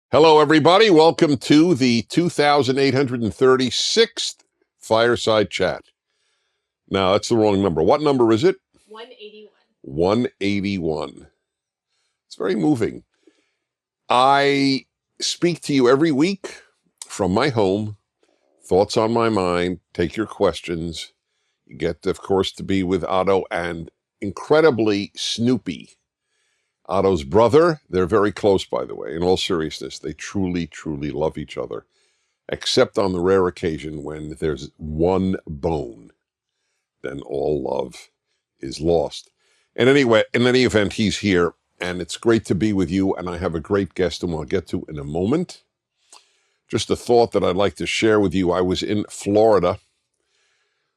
Hello, everybody. Welcome to the 2836th Fireside Chat. Now, that's the wrong number. What number is it? 181. 181. It's very moving. I speak to you every week from my home, thoughts on my mind, take your questions. You get, of course, to be with Otto and incredibly Snoopy. Otto's brother. They're very close, by the way. In all seriousness, they truly, truly love each other, except on the rare occasion when there's one bone, then all love is lost. And anyway, in any event, he's here, and it's great to be with you, and I have a great guest whom I'll get to in a moment. Just a thought that I'd like to share with you. I was in Florida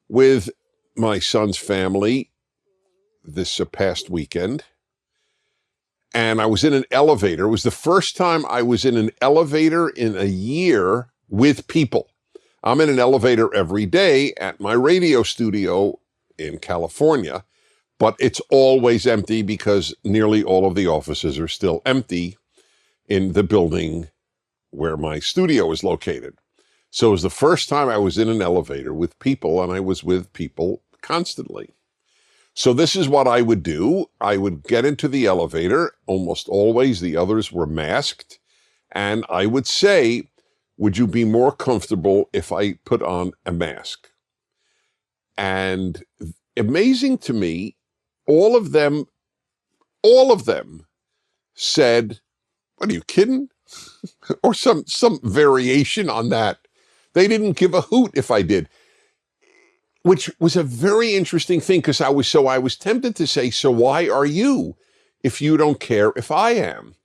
with my son's family this past weekend. And I was in an elevator. It was the first time I was in an elevator in a year with people. I'm in an elevator every day at my radio studio in California, but it's always empty because nearly all of the offices are still empty in the building where my studio is located. So it was the first time I was in an elevator with people, and I was with people constantly. So this is what I would do. I would get into the elevator. Almost always the others were masked. And I would say, would you be more comfortable if I put on a mask? And amazing to me, all of them said, what are you kidding? Or some variation on that. They didn't give a hoot if I did. Which was a very interesting thing because I was tempted to say, so why are you if you don't care if I am?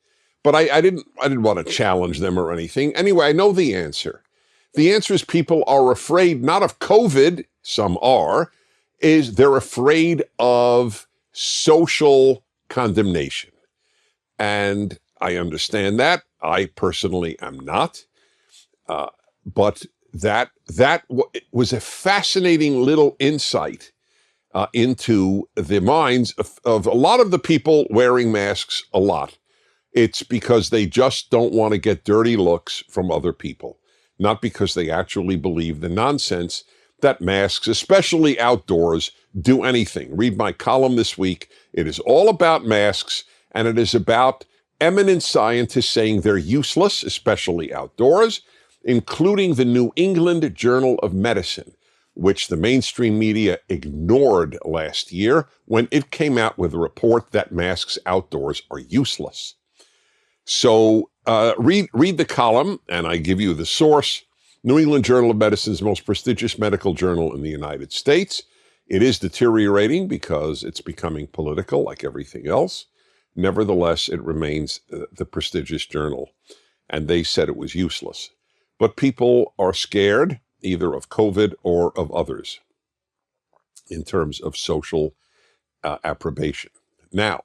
But I didn't want to challenge them or anything. Anyway, I know the answer. The answer is people are afraid, not of COVID, some are, is they're afraid of social condemnation. And I understand that. I personally am not. But that was a fascinating little insight into the minds of a lot of the people wearing masks a lot. It's because they just don't want to get dirty looks from other people, not because they actually believe the nonsense that masks, especially outdoors, do anything. Read my column this week. It is all about masks, and it is about eminent scientists saying they're useless, especially outdoors, including the New England Journal of Medicine, which the mainstream media ignored last year when it came out with a report that masks outdoors are useless. So read the column, and I give you the source. New England Journal of Medicine is the most prestigious medical journal in the United States. It is deteriorating because it's becoming political like everything else. Nevertheless, it remains the prestigious journal, and they said it was useless. But people are scared either of COVID or of others in terms of social approbation. Now,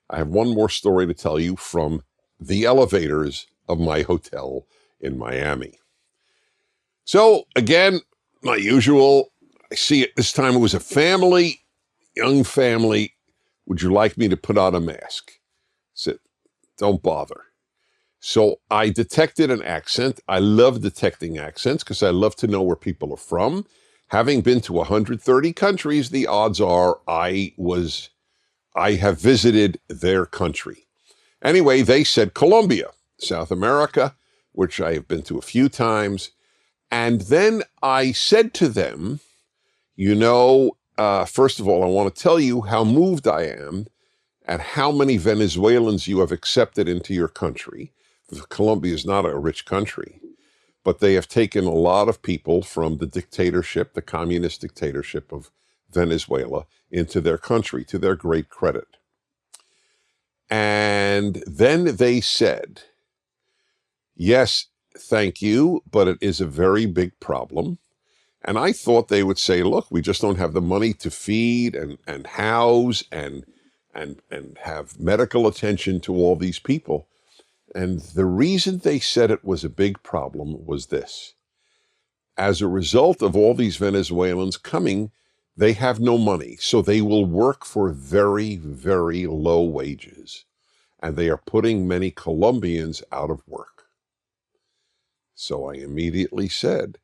I have one more story to tell you from the elevators of my hotel in Miami. So again, my usual, I see it this time. It was a family, young family. Would you like me to put on a mask? I said, don't bother. So I detected an accent. I love detecting accents because I love to know where people are from. Having been to 130 countries, the odds are I have visited their country. Anyway, they said Colombia, South America, which I have been to a few times. And then I said to them, first of all, I want to tell you how moved I am at how many Venezuelans you have accepted into your country. Colombia is not a rich country, but they have taken a lot of people from the dictatorship, the communist dictatorship of Venezuela, into their country, to their great credit. And then they said, yes, thank you, but it is a very big problem. And I thought they would say, look, we just don't have the money to feed and house and have medical attention to all these people. And the reason they said it was a big problem was this. As a result of all these Venezuelans coming, they have no money, so they will work for very, very low wages. and they are putting many Colombians out of work. So I immediately said,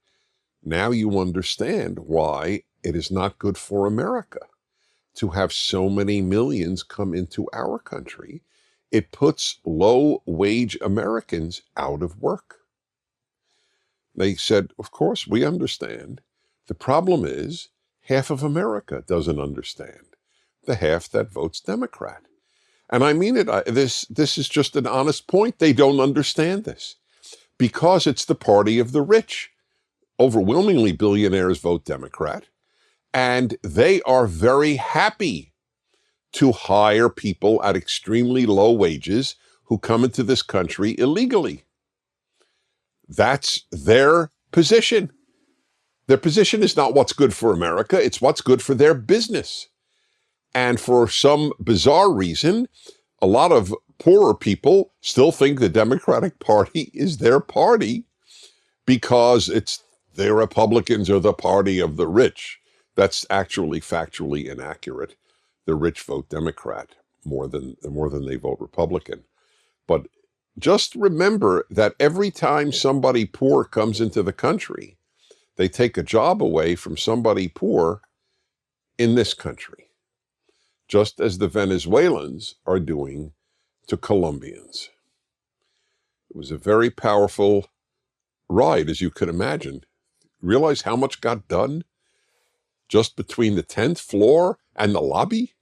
now you understand why it is not good for America to have so many millions come into our country. It puts low-wage Americans out of work. They said, of course, we understand. The problem is half of America doesn't understand, the half that votes Democrat. And I mean it. This is just an honest point. They don't understand this because it's the party of the rich. Overwhelmingly, billionaires vote Democrat, and they are very happy to hire people at extremely low wages who come into this country illegally. That's their position. Their position is not what's good for America, it's what's good for their business. And for some bizarre reason, a lot of poorer people still think the Democratic Party is their party because the Republicans are the party of the rich. That's actually factually inaccurate. The rich vote Democrat more than they vote Republican. But just remember that every time somebody poor comes into the country, they take a job away from somebody poor in this country, just as the Venezuelans are doing to Colombians. It was a very powerful ride, as you could imagine. Realize how much got done just between the 10th floor and the lobby?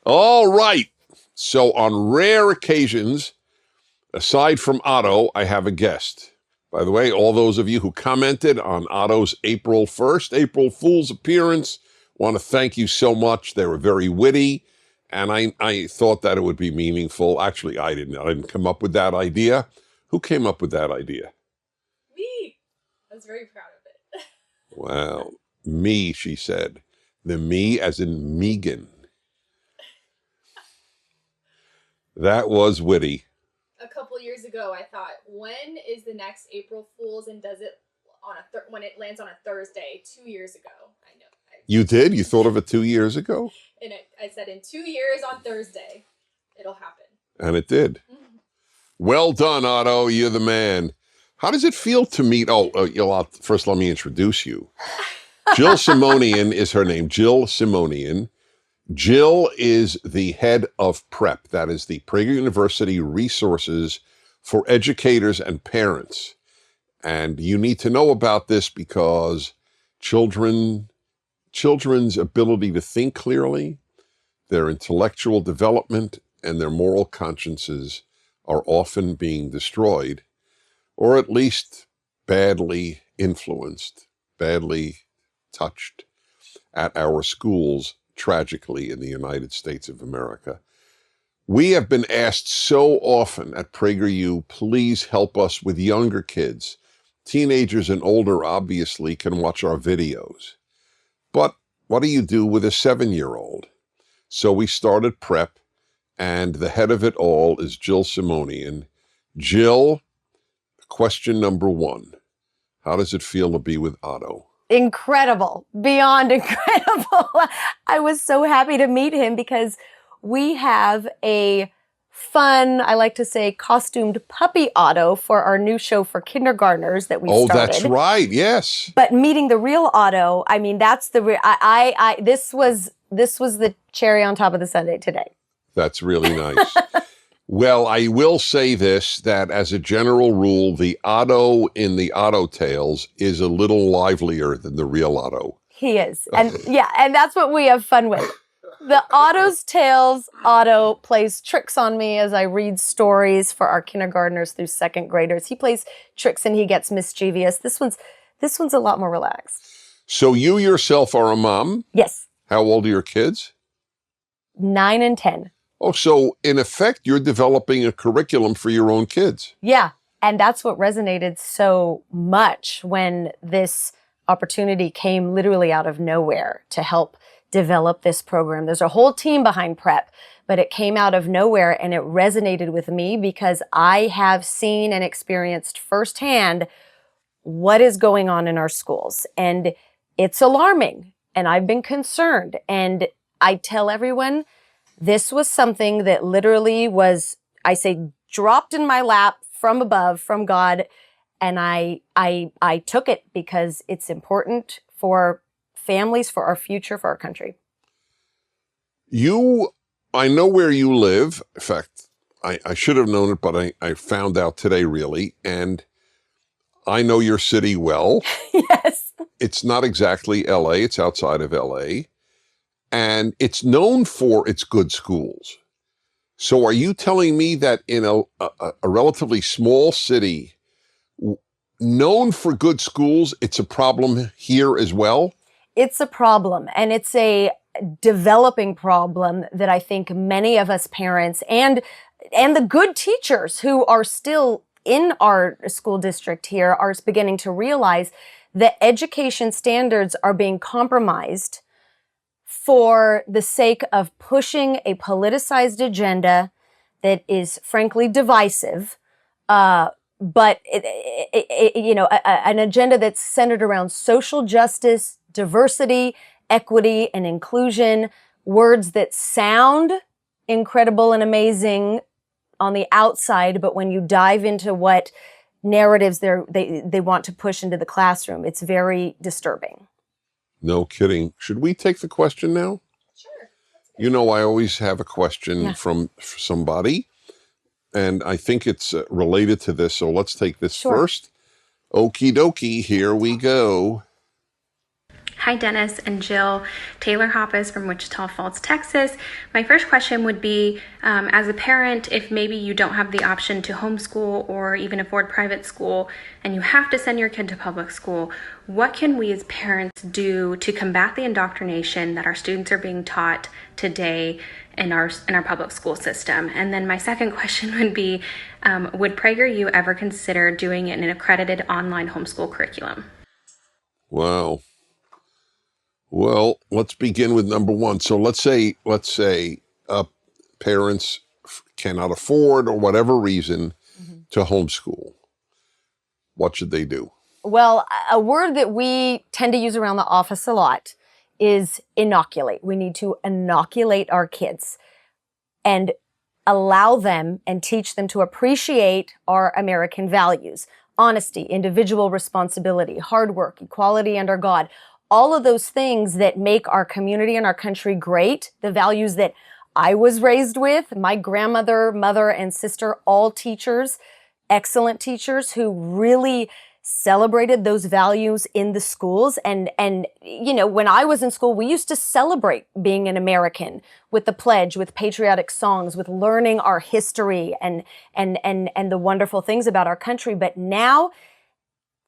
All right. So on rare occasions, aside from Otto, I have a guest. By the way, all those of you who commented on Otto's April 1st, April Fool's appearance, want to thank you so much. They were very witty, and I thought that it would be meaningful. Actually, I didn't come up with that idea. Who came up with that idea? Me. I was very proud of it. Wow. Me, she said. The me as in Megan. That was witty. A couple years ago, I thought, when is the next April Fool's, and does it on when it lands on a Thursday? 2 years ago. I know. You did? You thought of it 2 years ago? And I said, in 2 years on Thursday, it'll happen. And it did. Mm-hmm. Well done, Otto. You're the man. How does it feel to meet? First, let me introduce you. Jill Simonian is her name. Jill Simonian. Jill is the head of PrEP. That is the Prager University Resources for Educators and Parents. And you need to know about this because children's ability to think clearly, their intellectual development, and their moral consciences are often being destroyed, or at least badly influenced, badly touched at our schools, tragically, in the United States of America. We have been asked so often at PragerU, please help us with younger kids. Teenagers and older, obviously, can watch our videos. But what do you do with a 7-year-old? So we started PrEP, and the head of it all is Jill Simonian. Jill, question number 1. How does it feel to be with Otto? Incredible, beyond incredible. I was so happy to meet him because we have a fun, I like to say, costumed puppy Otto for our new show for kindergartners that we started. Oh, that's right. Yes. But meeting the real Otto, I mean, that's the this was the cherry on top of the sundae today. That's really nice. Well, I will say this, that as a general rule, the Otto in the Otto tales is a little livelier than the real Otto. He is. And yeah, and that's what we have fun with. The Otto's tales, Otto plays tricks on me as I read stories for our kindergartners through second graders. He plays tricks and he gets mischievous. This one's a lot more relaxed. So you yourself are a mom? Yes. How old are your kids? 9 and 10. Oh, so in effect, you're developing a curriculum for your own kids. Yeah. And that's what resonated so much when this opportunity came literally out of nowhere to help develop this program. There's a whole team behind PrEP, but it came out of nowhere and it resonated with me because I have seen and experienced firsthand what is going on in our schools. And it's alarming. And I've been concerned. And I tell everyone, This was something that literally was, I say, dropped in my lap from above, from God. And I took it because it's important for families, for our future, for our country. I know where you live. In fact, I should have known it, but I found out today, really. And I know your city well. Yes. It's not exactly LA, it's outside of LA. And it's known for its good schools. So are you telling me that in a relatively small city, known for good schools, it's a problem here as well? It's a problem, and it's a developing problem that I think many of us parents and the good teachers who are still in our school district here are beginning to realize that education standards are being compromised for the sake of pushing a politicized agenda that is frankly divisive, but an agenda that's centered around social justice, diversity, equity, and inclusion, words that sound incredible and amazing on the outside, but when you dive into what narratives they want to push into the classroom, it's very disturbing. No kidding. Should we take the question now? Sure. You know, I always have a question Yeah. from somebody, and I think it's related to this, so let's take this Sure. first. Okie dokie, here we go. Hi, Dennis and Jill. Taylor Hoppus from Wichita Falls, Texas. My first question would be, as a parent, if maybe you don't have the option to homeschool or even afford private school, and you have to send your kid to public school, what can we as parents do to combat the indoctrination that our students are being taught today in our public school system? And then my second question would be, would PragerU ever consider doing an accredited online homeschool curriculum? Wow. Well, let's begin with number one. So let's say parents cannot afford, or whatever reason, to homeschool. What should they do? Well, a word that we tend to use around the office a lot is inoculate. We need to inoculate our kids and allow them and teach them to appreciate our American values: honesty, individual responsibility, hard work, equality, and our God. All of those things that make our community and our country great, the values that I was raised with, my grandmother, mother, and sister, all teachers, excellent teachers who really celebrated those values in the schools. And when I was in school, we used to celebrate being an American with the pledge, with patriotic songs, with learning our history and the wonderful things about our country. But now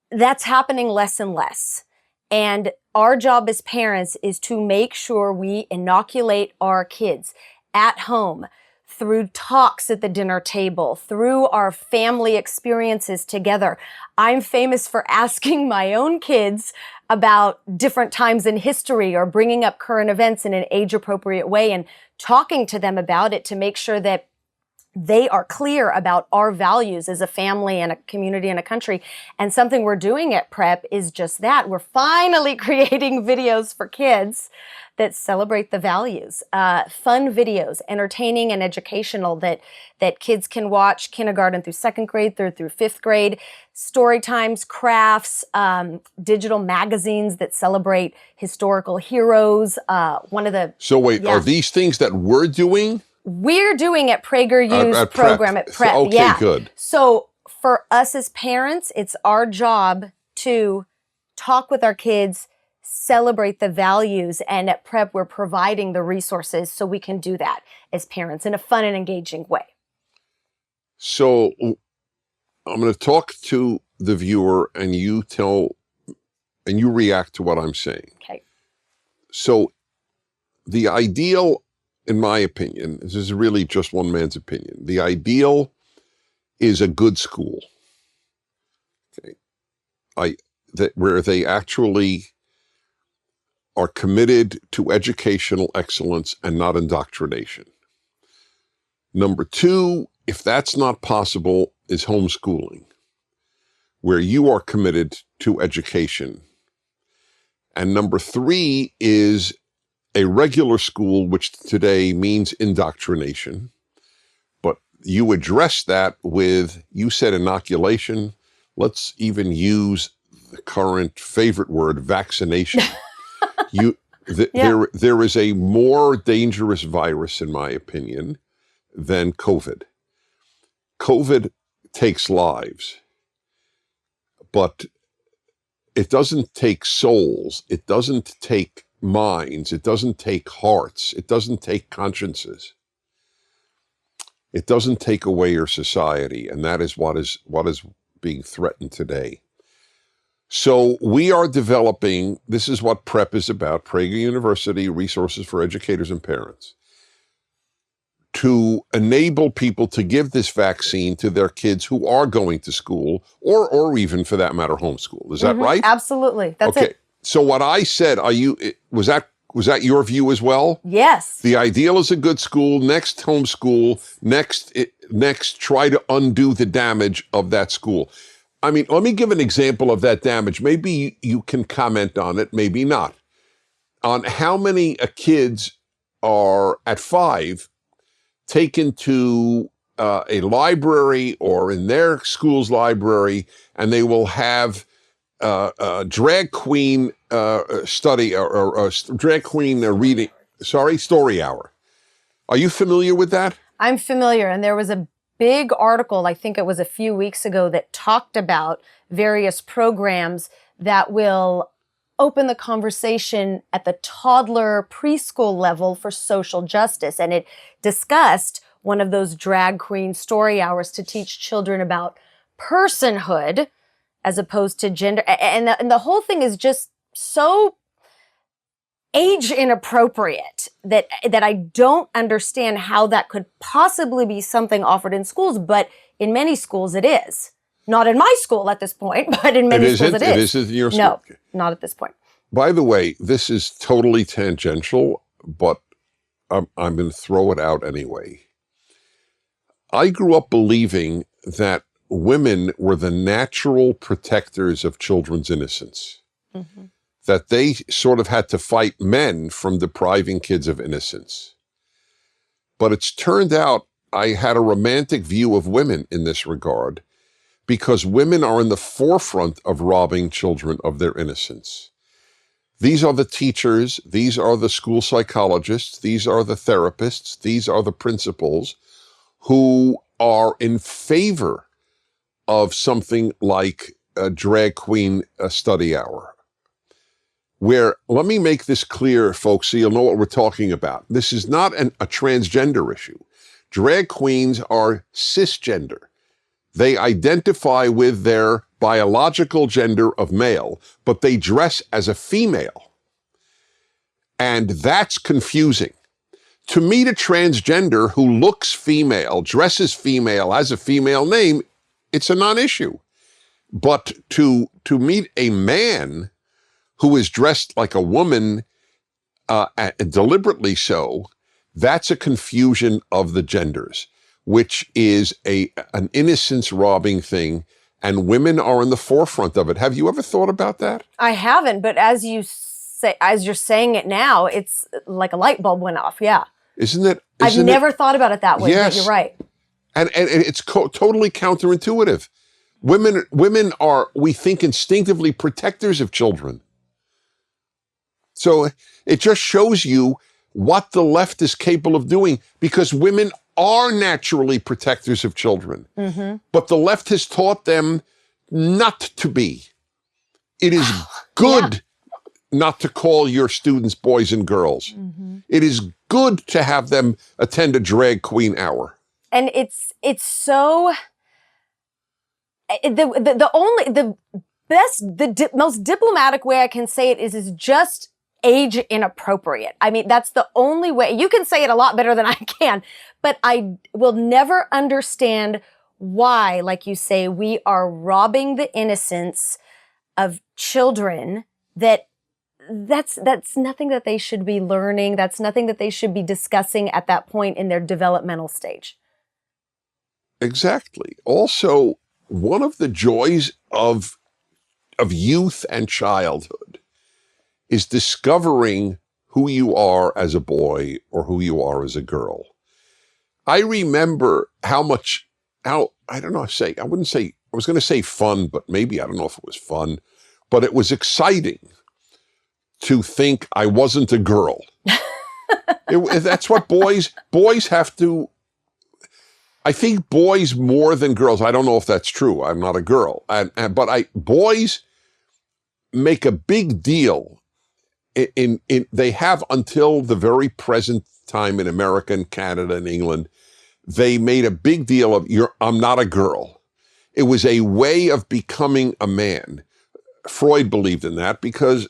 that's happening less and less. And our job as parents is to make sure we inoculate our kids at home, through talks at the dinner table, through our family experiences together. I'm famous for asking my own kids about different times in history or bringing up current events in an age-appropriate way and talking to them about it to make sure that they are clear about our values as a family and a community and a country. And something we're doing at Prep is just that. We're finally creating videos for kids that celebrate the values, fun videos, entertaining and educational that kids can watch kindergarten through second grade, third through fifth grade, story times, crafts, digital magazines that celebrate historical heroes. So wait, are these things that we're doing? We're doing at PragerU's at program Prep. at Prep. Okay, yeah. good. So for us as parents, it's our job to talk with our kids, celebrate the values, and at Prep, we're providing the resources so we can do that as parents in a fun and engaging way. So I'm going to talk to the viewer and you react to what I'm saying. Okay. So the ideal, in my opinion, this is really just one man's opinion, the ideal is a good school. Okay. Where they actually are committed to educational excellence and not indoctrination. Number two, if that's not possible, is homeschooling, where you are committed to education. And number three is a regular school, which today means indoctrination, but you address that with, you said inoculation. Let's even use the current favorite word, vaccination. There is a more dangerous virus, in my opinion, than COVID. COVID takes lives, but it doesn't take souls. It doesn't take minds. It doesn't take hearts. It doesn't take consciences. It doesn't take away your society, and that is what is being threatened today. So we are developing, this is what PrEP is about, Prager University, Resources for Educators and Parents, to enable people to give this vaccine to their kids who are going to school, or even for that matter, homeschool. Is that right? Absolutely. That's okay. it. So what I said, was that your view as well? Yes. The ideal is a good school, next homeschool, next try to undo the damage of that school. I mean, let me give an example of that damage. Maybe you can comment on it, maybe not. On how many kids are at 5 taken to a library or in their school's library, and they will have a drag queen study or drag queen reading, story hour. Are you familiar with that? I'm familiar. And there was a big article, I think it was a few weeks ago, that talked about various programs that will open the conversation at the toddler preschool level for social justice. And it discussed one of those drag queen story hours to teach children about personhood as opposed to gender. And the whole thing is just so age inappropriate that I don't understand how that could possibly be something offered in schools, but in many schools it is. Not in my school at this point, but in many schools it is. It isn't in your school? No, not at this point. By the way, this is totally tangential, but I'm going to throw it out anyway. I grew up believing that women were the natural protectors of children's innocence. Mm-hmm. That they sort of had to fight men from depriving kids of innocence. But it's turned out I had a romantic view of women in this regard, because women are in the forefront of robbing children of their innocence. These are the teachers, these are the school psychologists, these are the therapists, these are the principals who are in favor of something like a drag queen study hour. Where, let me make this clear, folks, so you'll know what we're talking about. This is not a transgender issue. Drag queens are cisgender. They identify with their biological gender of male, but they dress as a female. And that's confusing. To meet a transgender who looks female, dresses female, has a female name, it's a non-issue. But to meet a man who is dressed like a woman, deliberately so, that's a confusion of the genders, which is an innocence-robbing thing, and women are in the forefront of it. Have you ever thought about that? I haven't, but as you're saying it now, it's like a light bulb went off. Yeah, I've never thought about it that way. Yes. But you're right, and it's totally counterintuitive. Women are, we think, instinctively protectors of children. So it just shows you what the left is capable of doing, because women are naturally protectors of children. Mm-hmm. But the left has taught them not to be. It is good not to call your students boys and girls. Mm-hmm. It is good to have them attend a drag queen hour. And it's so, the most diplomatic way I can say it is just age inappropriate. I mean, that's the only way. You can say it a lot better than I can, but I will never understand why, like you say, we are robbing the innocence of children. That's nothing that they should be learning. That's nothing that they should be discussing at that point in their developmental stage. Exactly. Also, one of the joys of youth and childhood is discovering who you are as a boy or who you are as a girl. I remember I don't know, I wouldn't say, I was going to say fun, but maybe, I don't know if it was fun, but it was exciting to think I wasn't a girl. That's what boys have to, I think boys more than girls, I don't know if that's true, I'm not a girl, but boys make a big deal in they have until the very present time in America and Canada and England, they made a big deal of I'm not a girl. It was a way of becoming a man. Freud believed in that because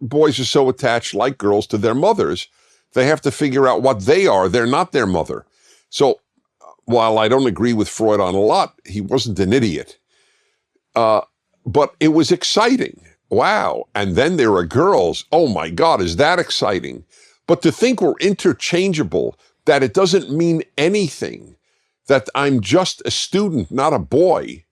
boys are so attached, like girls, to their mothers. They have to figure out what they are. They're not their mother. So while I don't agree with Freud on a lot, he wasn't an idiot. But it was exciting. Wow. And then there are girls. Oh my God, is that exciting? But to think we're interchangeable, that it doesn't mean anything, that I'm just a student, not a boy.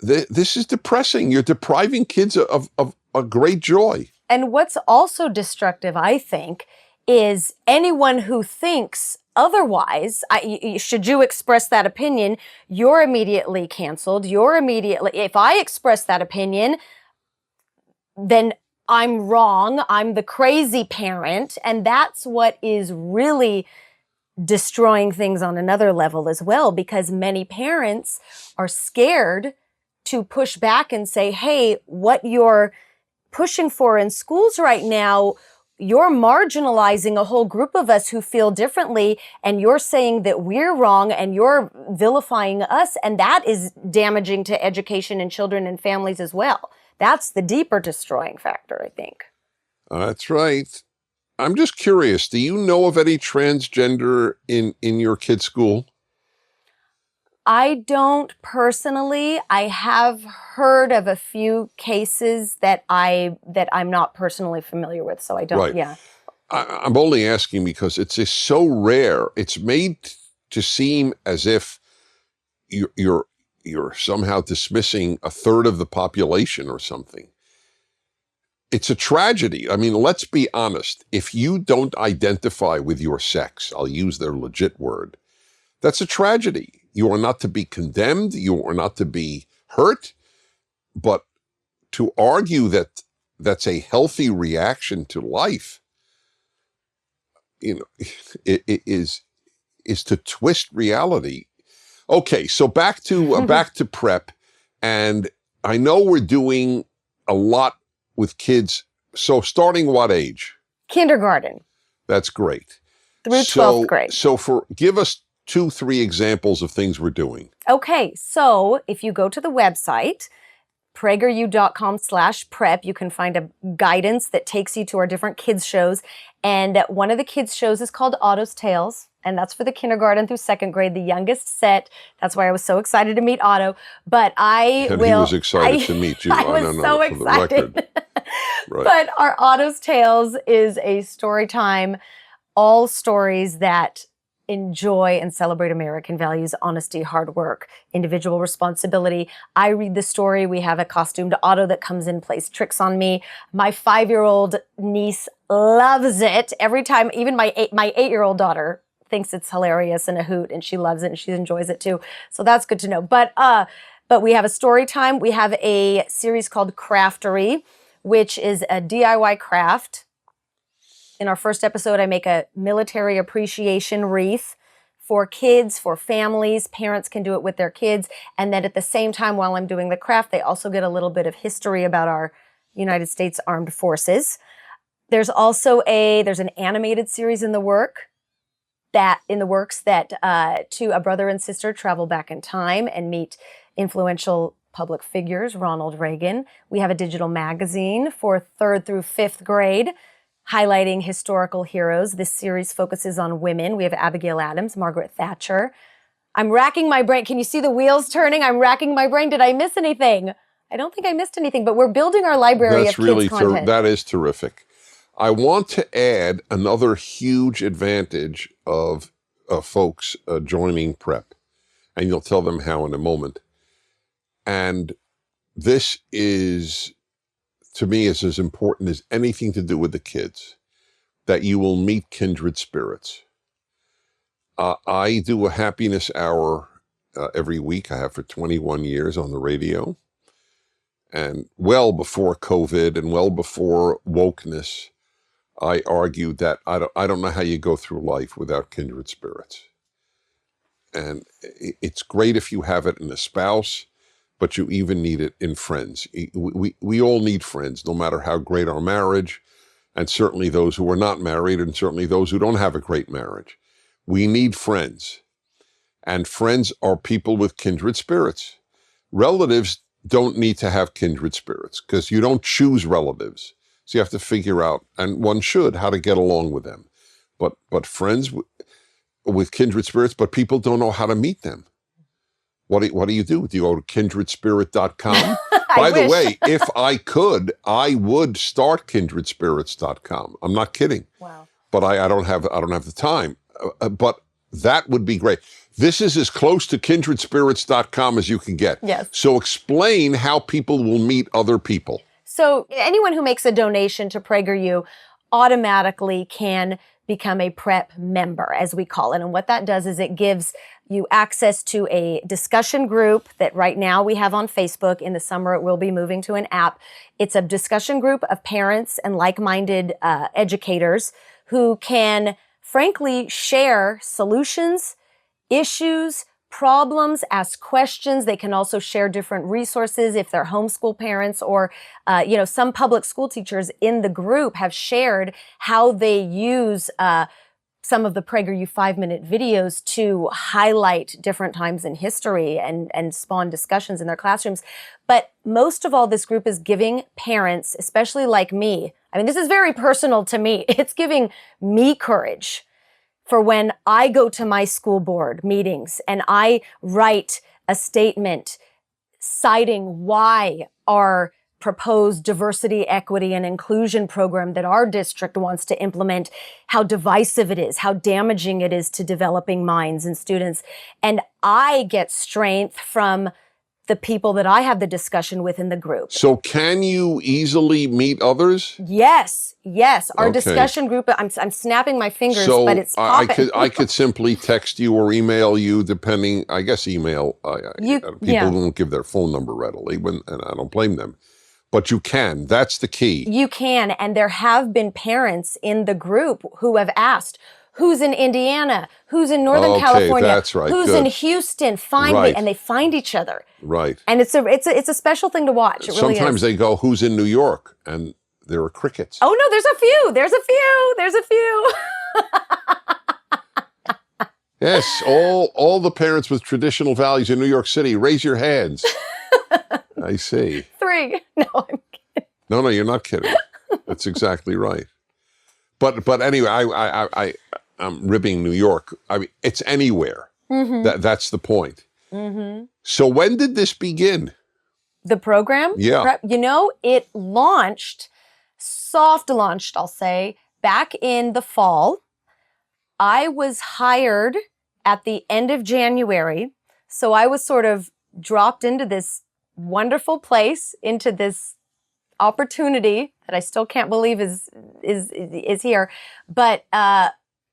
This is depressing. You're depriving kids of a great joy. And what's also destructive, I think, is anyone who thinks otherwise, should you express that opinion, you're immediately canceled. If I express that opinion, then I'm wrong. I'm the crazy parent. And that's what is really destroying things on another level as well, because many parents are scared to push back and say, hey, what you're pushing for in schools right now, you're marginalizing a whole group of us who feel differently, and you're saying that we're wrong and you're vilifying us, and that is damaging to education and children and families as well. That's the deeper destroying factor, I think. That's right. I'm just curious, do you know of any transgender in your kid's school? I don't personally. I have heard of a few cases that I'm not personally familiar with, so I don't. Right. Yeah. I'm only asking because it's just so rare. It's made to seem as if you're somehow dismissing a third of the population or something. It's a tragedy. I mean, let's be honest. If you don't identify with your sex, I'll use their legit word, that's a tragedy. You are not to be condemned. You are not to be hurt. But to argue that that's a healthy reaction to life, it is to twist reality. Okay, so back to prep, and I know we're doing a lot with kids. So starting what age? Kindergarten. That's great. Through 12th grade. So give us 2-3 examples of things we're doing. Okay, so if you go to the website, PragerU.com/prep, you can find a guidance that takes you to our different kids shows. And one of the kids shows is called Otto's Tales. And that's for the kindergarten through 2nd grade, the youngest set. That's why I was so excited to meet Otto. But He was excited to meet you. I was so excited. Right. But our Otto's Tales is a story time, all stories that enjoy and celebrate American values, honesty, hard work, individual responsibility. I read the story. We have a costumed Otto that comes in, plays tricks on me. My 5-year-old niece loves it. Every time, even my 8-year-old daughter thinks it's hilarious and a hoot, and she loves it and she enjoys it too. So that's good to know. But we have a story time. We have a series called Craftery, which is a DIY craft. In our first episode, I make a military appreciation wreath for kids, for families. Parents can do it with their kids. And then at the same time, while I'm doing the craft, they also get a little bit of history about our United States Armed Forces. There's also there's an animated series in the works that two, a brother and sister, travel back in time and meet influential public figures, Ronald Reagan. We have a digital magazine for 3rd through 5th grade, highlighting historical heroes. This series focuses on women. We have Abigail Adams, Margaret Thatcher. I'm racking my brain. Can you see the wheels turning? I'm racking my brain. Did I miss anything? I don't think I missed anything, but we're building our library of kids' content. That is terrific. I want to add another huge advantage of folks joining prep, and you'll tell them how in a moment. And this is to me is as important as anything to do with the kids, that you will meet kindred spirits. I do a happiness hour every week. I have for 21 years on the radio. And well before COVID and well before wokeness, I argued that I don't know how you go through life without kindred spirits. And it's great if you have it in a spouse, but you even need it in friends. We all need friends, no matter how great our marriage, and certainly those who are not married, and certainly those who don't have a great marriage. We need friends. And friends are people with kindred spirits. Relatives don't need to have kindred spirits because you don't choose relatives. So you have to figure out, and one should, how to get along with them. But friends with kindred spirits, but people don't know how to meet them. What do you do? Do you go to kindredspirit.com? By the way, if I could, I would start kindredspirits.com. I'm not kidding. Wow. But I don't have the time. But that would be great. This is as close to kindredspirits.com as you can get. Yes. So explain how people will meet other people. So anyone who makes a donation to PragerU automatically can become a PrEP member, as we call it. And what that does is it gives you access to a discussion group that right now we have on Facebook. In the summer, it will be moving to an app. It's a discussion group of parents and like-minded educators who can, frankly, share solutions, issues, problems, ask questions. They can also share different resources if they're homeschool parents, or, some public school teachers in the group have shared how they use some of the PragerU 5-minute videos to highlight different times in history and spawn discussions in their classrooms. But most of all, this group is giving parents, especially like me, I mean, this is very personal to me. It's giving me courage for when I go to my school board meetings and I write a statement citing why our proposed diversity, equity, and inclusion program that our district wants to implement, how divisive it is, how damaging it is to developing minds and students. And I get strength from the people that I have the discussion with in the group. So can you easily meet others? Yes. Our Okay. discussion group, I'm snapping my fingers, So but it's I popping. I could simply text you or email you, depending. I guess email. People don't give their phone number readily, and I don't blame them. But you can. That's the key. You can, and there have been parents in the group who have asked, who's in Indiana, who's in Northern California, that's right. who's Good. in Houston, find me, Right. and they find each other. Right. And it's a special thing to watch. It really Sometimes is. they go, "Who's in New York?" and there are crickets. Oh no, there's a few. Yes, all the parents with traditional values in New York City, raise your hands. I see. 3. No, I'm kidding. No, you're not kidding. That's exactly right. But anyway, I'm ribbing New York. I mean, it's anywhere. Mm-hmm. That's the point. Mm-hmm. So when did this begin? The program? Yeah. It soft launched, I'll say, back in the fall. I was hired at the end of January. So I was sort of dropped into this wonderful place, into this opportunity that I still can't believe is here. But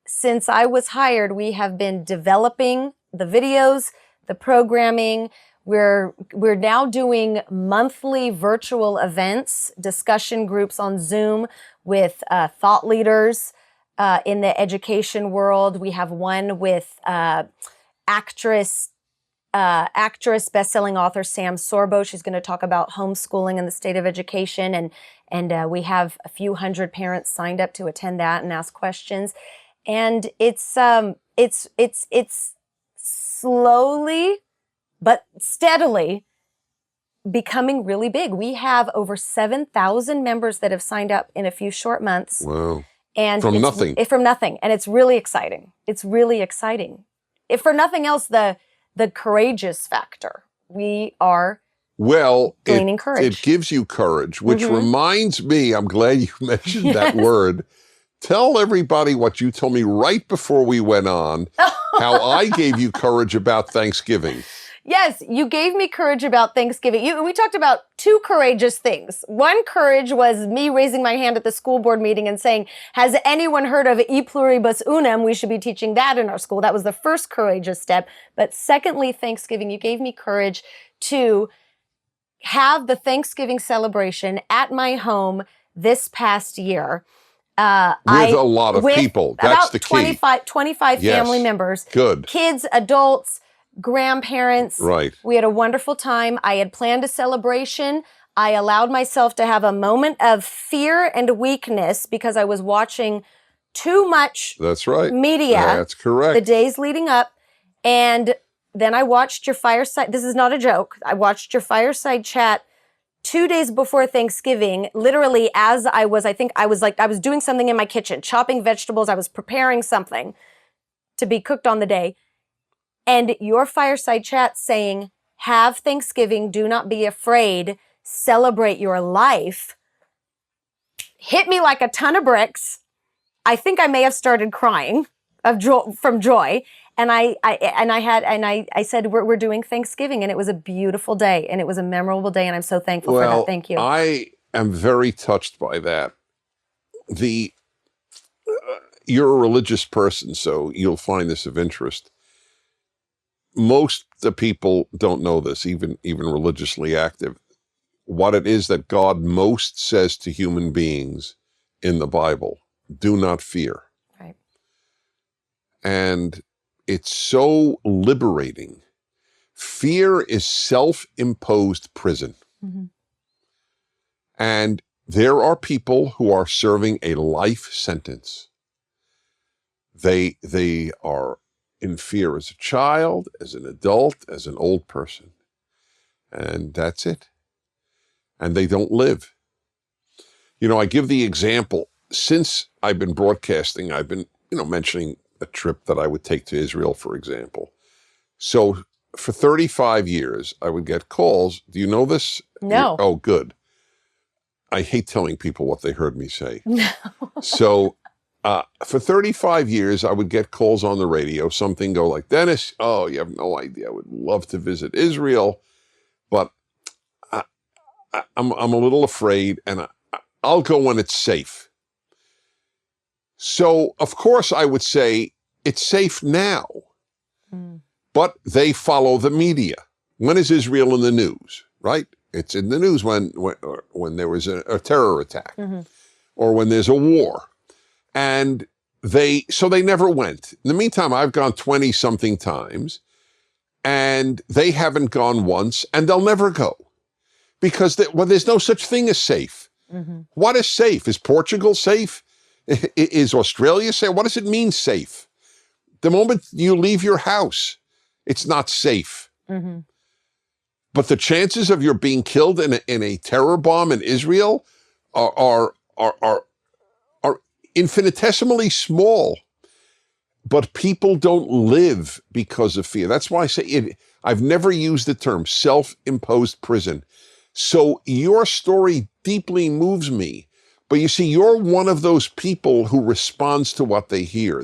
since I was hired, we have been developing the videos, the programming. We're now doing monthly virtual events, discussion groups on Zoom with thought leaders in the education world. We have one with actress, best-selling author Sam Sorbo. She's going to talk about homeschooling and the state of education, and we have a few hundred parents signed up to attend that and ask questions. And it's slowly but steadily becoming really big. We have over 7,000 members that have signed up in a few short months. Wow. And From nothing. From nothing. And it's really exciting. If for nothing else, the courageous factor. We are gaining courage. It gives you courage, which reminds me, I'm glad you mentioned that word. Tell everybody what you told me right before we went on, how I gave you courage about Thanksgiving. Yes, you gave me courage about Thanksgiving. We talked about two courageous things. One courage was me raising my hand at the school board meeting and saying, has anyone heard of E pluribus unum? We should be teaching that in our school. That was the first courageous step. But secondly, Thanksgiving, you gave me courage to have the Thanksgiving celebration at my home this past year. With a lot of people. That's about the key. 25 Yes. family members. Good. Kids, adults, grandparents. Right. We had a wonderful time. I had planned a celebration. I allowed myself to have a moment of fear and weakness because I was watching too much That's right. media That's correct. the days leading up. And then I watched your Fireside. This is not a joke. I watched your Fireside chat 2 days before Thanksgiving, literally as I was doing something in my kitchen, chopping vegetables. I was preparing something to be cooked on the day. And your Fireside chat saying, have Thanksgiving, do not be afraid, celebrate your life, hit me like a ton of bricks. I think I may have started crying from joy. And I said, we're doing Thanksgiving, and it was a beautiful day, and it was a memorable day, and I'm so thankful for that. Thank you. I am very touched by that. You're a religious person, so you'll find this of interest. Most the people don't know this, even religiously active. What it is that God most says to human beings in the Bible: do not fear. Right. And it's so liberating. Fear is self-imposed prison. Mm-hmm. And there are people who are serving a life sentence. They are in fear as a child, as an adult, as an old person. And that's it. And they don't live. I give the example. Since I've been broadcasting, I've been, mentioning a trip that I would take to Israel, for example. So for 35 years, I would get calls. Do you know this? No. Oh, good. I hate telling people what they heard me say. No. So for 35 years, I would get calls on the radio. Something go like, Dennis, oh, you have no idea. I would love to visit Israel, but I'm a little afraid, and I'll go when it's safe. So, of course, I would say it's safe now, but they follow the media. When is Israel in the news, right? It's in the news when there was a terror attack or when there's a war. And they never went. In the meantime, I've gone 20-something times, and they haven't gone once, and they'll never go because there's no such thing as safe. Mm-hmm. What is safe? Is Portugal safe? Is Australia safe? What does it mean safe? The moment you leave your house, it's not safe. Mm-hmm. But the chances of your being killed in a terror bomb in Israel are infinitesimally small. But people don't live because of fear. That's why I say I've never used the term self-imposed prison. So your story deeply moves me. But you see, you're one of those people who responds to what they hear.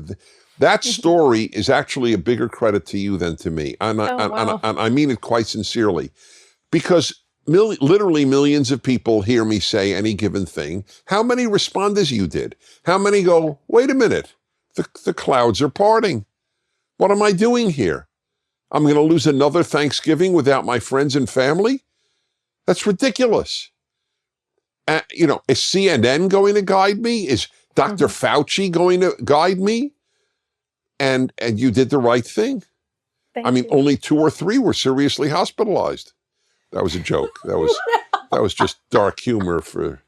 That story is actually a bigger credit to you than to me. And I mean it quite sincerely. Because literally millions of people hear me say any given thing. How many respond as you did? How many go, wait a minute, the clouds are parting. What am I doing here? I'm going to lose another Thanksgiving without my friends and family? That's ridiculous. Is CNN going to guide me? Is Dr. Fauci going to guide me? And you did the right thing. Thank you. Only 2 or 3 were seriously hospitalized. That was a joke. That was just dark humor for.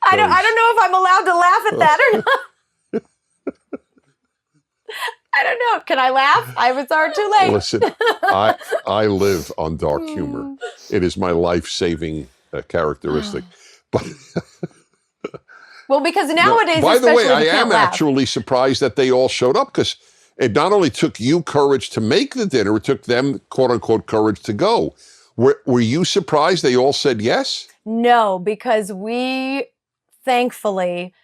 I don't know if I'm allowed to laugh at that or not. I don't know. Can I laugh? It's already too late. Listen, I live on dark humor. It is my life-saving characteristic. But well, because nowadays, by the way, I you can't am laugh. actually surprised that they all showed up, because it not only took you courage to make the dinner, it took them, quote unquote, courage to go. Were you surprised they all said yes? No, because we thankfully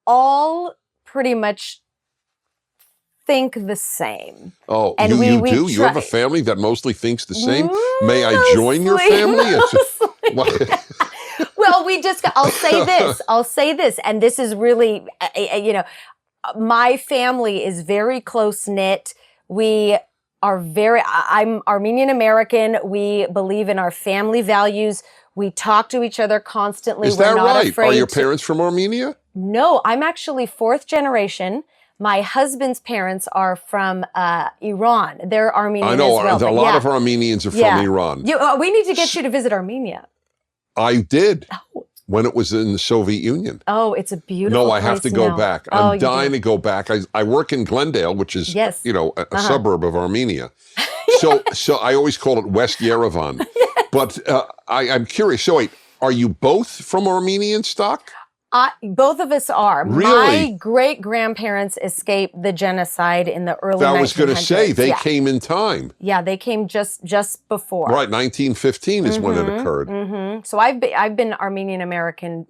all pretty much think the same. Oh, And you we do? You have a try- family that mostly thinks the same? May I join your family? Well, I'll say this, and this is really, my family is very close knit. I'm Armenian American. We believe in our family values. We talk to each other constantly. Is that We're not right? afraid Are your parents from Armenia? No, I'm actually fourth generation. My husband's parents are from Iran. They're Armenian I know as well. a lot of Armenians are from Iran. We need to get you to visit Armenia. I did when it was in the Soviet Union. Oh, it's a beautiful No, I have to place go now. back. Oh, I'm you dying do. to go back. I work in Glendale, which is, Yes. a suburb of Armenia. So I always call it West Yerevan. Yes. But I'm curious. So wait, are you both from Armenian stock? Both of us are. Really? My great-grandparents escaped the genocide in the early 1900s. I was going to say, they came in time. Yeah, they came just before. Right, 1915 is when it occurred. Mm-hmm. So I've been Armenian American,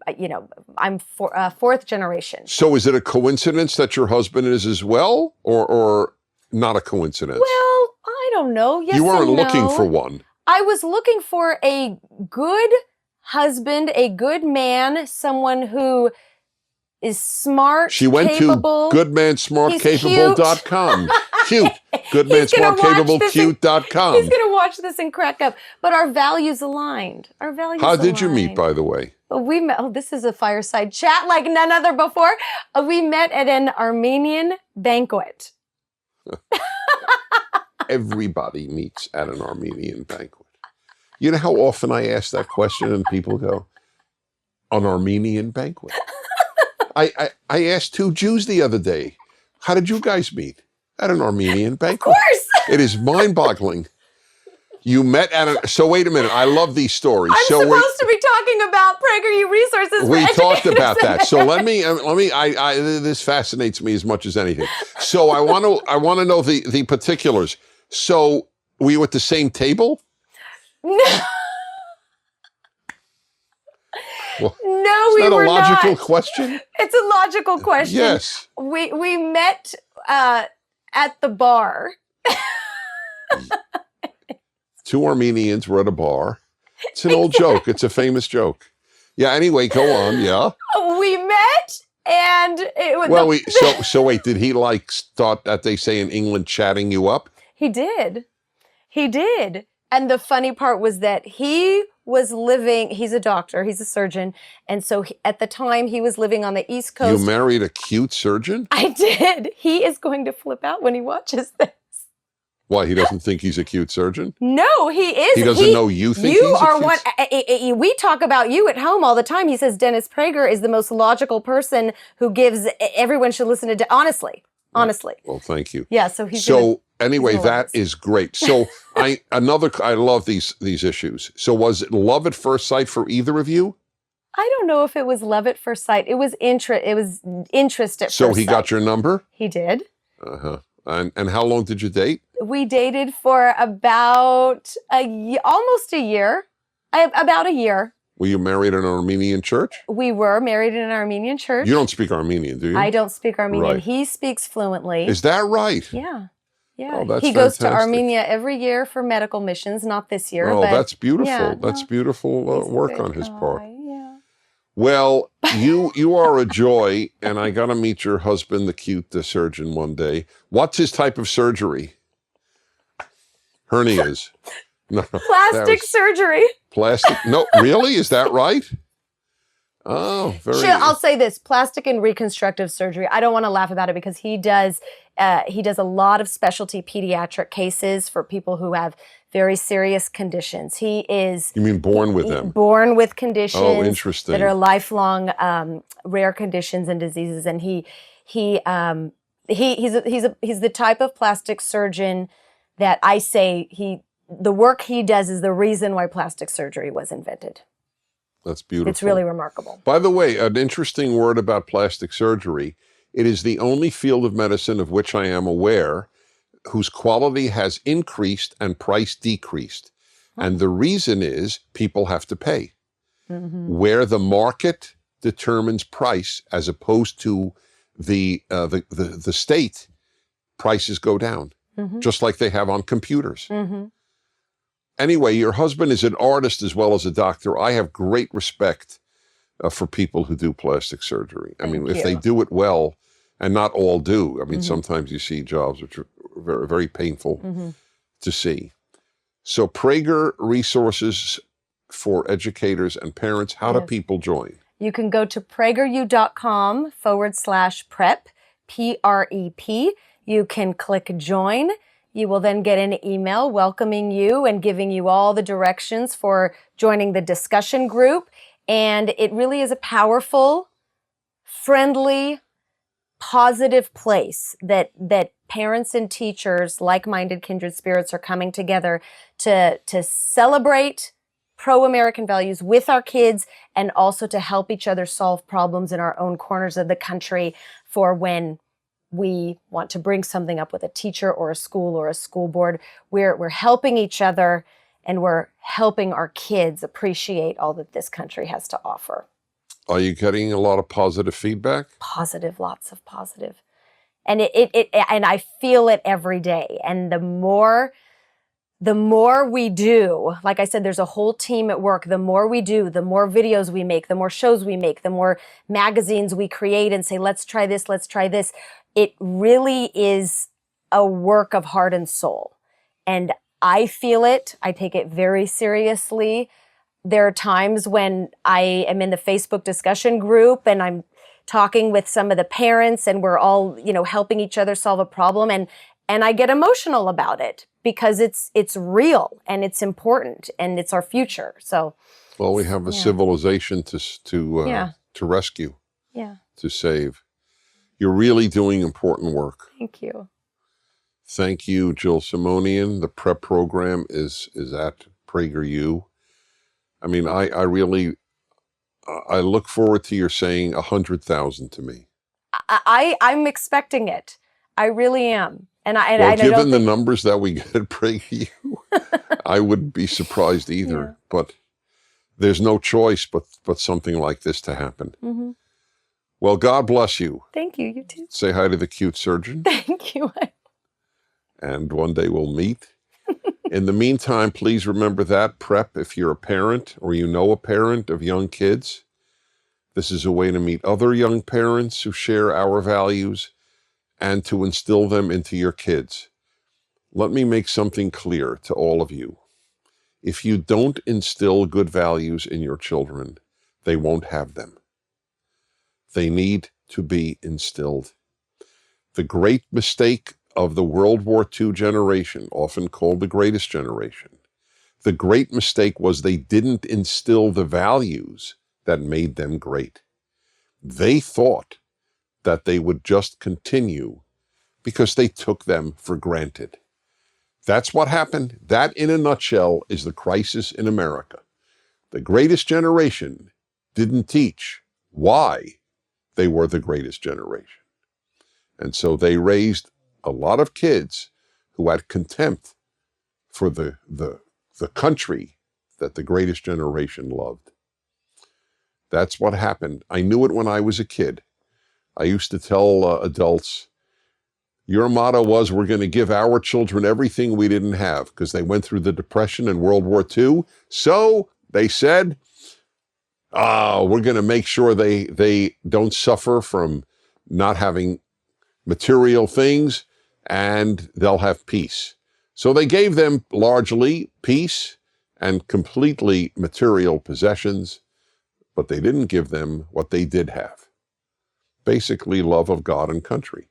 I'm fourth generation. So is it a coincidence that your husband is as well, or not a coincidence? Well, I don't know. Yes, you weren't and looking no. for one. I was looking for a good husband, a good man, someone who is smart, She went capable. to goodmansmartcapable.com. Cute. Goodmansmartcapablecute.com. He's going to watch this and crack up. But our values aligned. How did you meet, by the way? We met, this is a fireside chat like none other before. We met at an Armenian banquet. Everybody meets at an Armenian banquet. You know how often I ask that question and people go, an Armenian banquet? I asked 2 Jews the other day, how did you guys meet? At an Armenian banquet. Of course! It is mind-boggling. You met at so wait a minute, I love these stories. I'm supposed to be talking about PragerU resources for We talked educators. about that. So let me, this fascinates me as much as anything. So I want to know the particulars. So were you at the same table? No. Well, No, is we that were a logical not. question? It's a logical question. Yes. We met at the bar. 2 Armenians were at a bar. It's an old joke. It's a famous joke. Yeah, anyway, go on. Yeah. We met and it was Well, so wait, did he start that they say in England chatting you up? He did. He did. And the funny part was that he was living, he's a doctor, he's a surgeon. And so at the time he was living on the East Coast. You married a cute surgeon? I did. He is going to flip out when he watches this. Why, he doesn't think he's a cute surgeon? No, he is. He doesn't know you think you he's a are cute one. We talk about you at home all the time. He says Dennis Prager is the most logical person who gives, everyone should listen to, honestly. Well, thank you. Yeah, so he's Anyway, gonna that love this. is great. So I love these issues. So was it love at first sight for either of you? I don't know if it was love at first sight. It was interest at first sight. So he got your number? He did. Uh-huh. And how long did you date? We dated for about almost a year. About a year. Were you married in an Armenian church? We were married in an Armenian church. You don't speak Armenian, do you? I don't speak Armenian. Right. He speaks fluently. Is that right? Yeah. Yeah. Oh, that's he goes to fantastic. Armenia every year for medical missions, not this year. Oh, but that's beautiful. yeah, That's no, beautiful he's a work great on his guy, part. Yeah. Well, you are a joy, and I got to meet your husband, the surgeon, one day. What's his type of surgery? Hernias. No, Plastic surgery. Plastic? No, really? Is that right? Oh, very. Sure, I'll say this: plastic and reconstructive surgery. I don't want to laugh about it because he does a lot of specialty pediatric cases for people who have very serious conditions. He is. You mean born with them? Born with conditions. Oh, interesting. That are lifelong rare conditions and diseases, and he's the type of plastic surgeon that I say the work he does is the reason why plastic surgery was invented. That's beautiful. It's really remarkable. By the way, an interesting word about plastic surgery. It is the only field of medicine of which I am aware whose quality has increased and price decreased. And the reason is people have to pay. Mm-hmm. Where the market determines price as opposed to the state, prices go down, just like they have on computers. Mm-hmm. Anyway, your husband is an artist as well as a doctor. I have great respect for people who do plastic surgery. I mean, if they do it well, and not all do. I mean, sometimes you see jobs which are very, very painful to see. So Prager resources for educators and parents. How do people join? You can go to PragerU.com/prep, PREP. You can click join. You will then get an email welcoming you and giving you all the directions for joining the discussion group. And it really is a powerful, friendly, positive place that parents and teachers, like-minded kindred spirits, are coming together to celebrate pro-American values with our kids, and also to help each other solve problems in our own corners of the country for when we want to bring something up with a teacher or a school board. We're helping each other, and we're helping our kids appreciate all that this country has to offer. Are you getting a lot of positive feedback? Positive, lots of positive. And and I feel it every day. And the more we do, like I said, there's a whole team at work. The more we do, the more videos we make, the more shows we make, the more magazines we create and say, let's try this, let's try this. It really is a work of heart and soul. And I feel it. I take it very seriously. There are times when I am in the Facebook discussion group and I'm talking with some of the parents, and we're all, helping each other solve a problem. And I get emotional about it because it's real and it's important and it's our future. So, well, we have a civilization to rescue, to save. You're really doing important work. Thank you. Thank you, Jill Simonian. The PrEP program is at PragerU. I mean, I really look forward to your saying 100,000 to me. I'm expecting it. I really am. And given the numbers that we get at PragerU, I wouldn't be surprised either. Yeah. But there's no choice but something like this to happen. Mm-hmm. Well, God bless you. Thank you. You too. Say hi to the cute surgeon. Thank you. And one day we'll meet. In the meantime, please remember that PrEP, if you're a parent or you know a parent of young kids, this is a way to meet other young parents who share our values and to instill them into your kids. Let me make something clear to all of you. If you don't instill good values in your children, they won't have them. They need to be instilled. The great mistake of the World War II generation, often called the greatest generation, the great mistake was they didn't instill the values that made them great. They thought that they would just continue because they took them for granted. That's what happened. That, in a nutshell, is the crisis in America. The greatest generation didn't teach why they were the greatest generation. And so they raised a lot of kids who had contempt for the country that the greatest generation loved. That's what happened. I knew it when I was a kid. I used to tell adults, your motto was, we're going to give our children everything we didn't have, because they went through the Depression and World War II. So they said, we're going to make sure they don't suffer from not having material things, and they'll have peace. So they gave them largely peace and completely material possessions, but they didn't give them what they did have. Basically, love of God and country.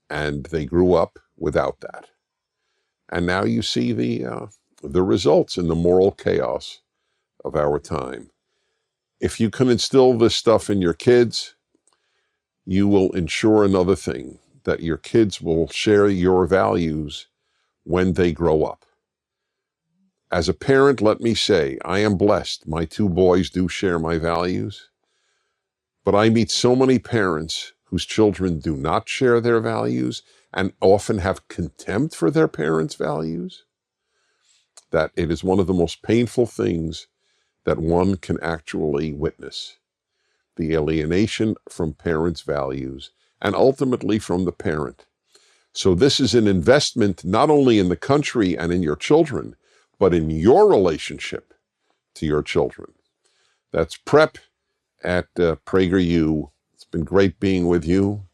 And they grew up without that. And now you see the results in the moral chaos of our time. If you can instill this stuff in your kids, you will ensure another thing, that your kids will share your values when they grow up. As a parent, let me say, I am blessed. My two boys do share my values. But I meet so many parents whose children do not share their values and often have contempt for their parents' values, that it is one of the most painful things that one can actually witness. The alienation from parents' values and ultimately from the parent. So this is an investment not only in the country and in your children, but in your relationship to your children. That's Prep at PragerU. It's been great being with you.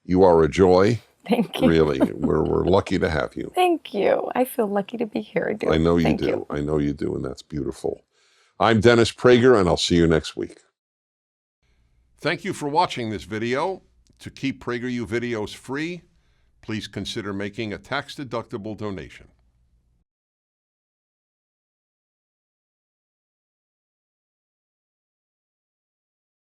You are a joy. Thank you. Really, we're lucky to have you. Thank you. I feel lucky to be here. I know you do. I know you do, and that's beautiful. I'm Dennis Prager, and I'll see you next week. Thank you for watching this video. To keep PragerU videos free, please consider making a tax-deductible donation.